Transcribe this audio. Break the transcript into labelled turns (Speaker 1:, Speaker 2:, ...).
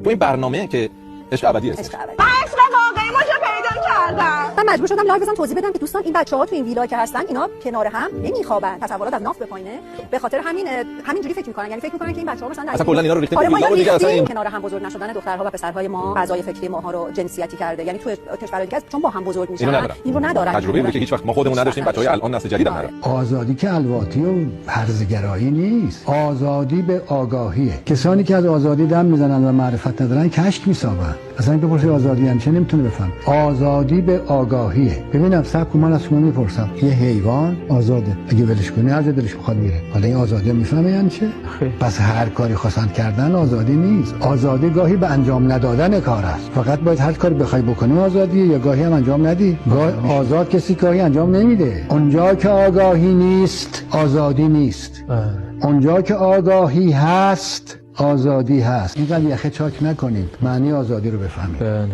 Speaker 1: تو این برنامه که عشق ابدی هست.
Speaker 2: اسم واقعی ما چه پیدا کردم. من مجبور شدم لایو بزنم توضیح بدم که دوستان این بچه‌ها تو این ویلا که هستن اینا کنار هم نمیخوابن، تصورات از ناف به پایینه. به خاطر همینجوری فکر می‌کنن، یعنی فکر می‌کنن که این بچه‌ها مثلا
Speaker 1: اصلا کلا اینا رو ریختیم
Speaker 2: ویلا
Speaker 1: و دیگه اصلا این
Speaker 2: کنار هم بزرگ نشدن دخترها و پسرهای ما فضای فکری ماها رو جنسیتی کرده. یعنی تو کشورهای دیگه چون با هم بزرگ میشن این رو ندارن.
Speaker 1: تجربه بوده که هیچ وقت ما خودمون نداشتیم، بچه‌های الان نسل جدید هم ندارن.
Speaker 3: آزادی که الواتی و هرزگرایی نیست، آزادی به آگاهیه. کسانی که از آزادی دم میزنن و معرفت ندارن کشک میسابن. اصلا این بپرسید آزادی هم چه نمیتونه بفهم. آزادی به آگاهیه. ببینم صاحب من از شما میپرسم یه حیوان آزاده، اگه ولش کنی هر جا دلش بخواد میره. حالا این آزادی میفهمه یعنی چه؟ پس هر کاری خواستن کردن آزادی نیست. آزادی گاهی به انجام ندادن کار است. فقط باید هر کاری بخوای بکنی آزادیه، یا گاهی هم انجام ندی. آزاد کسی گاهی انجام نمیده. اونجا که آگاهی نیست آزادی نیست. اونجا که آگاهی هست آزادی هست. اینقدر یخه چاک نکنید، معنی آزادی رو بفهمید.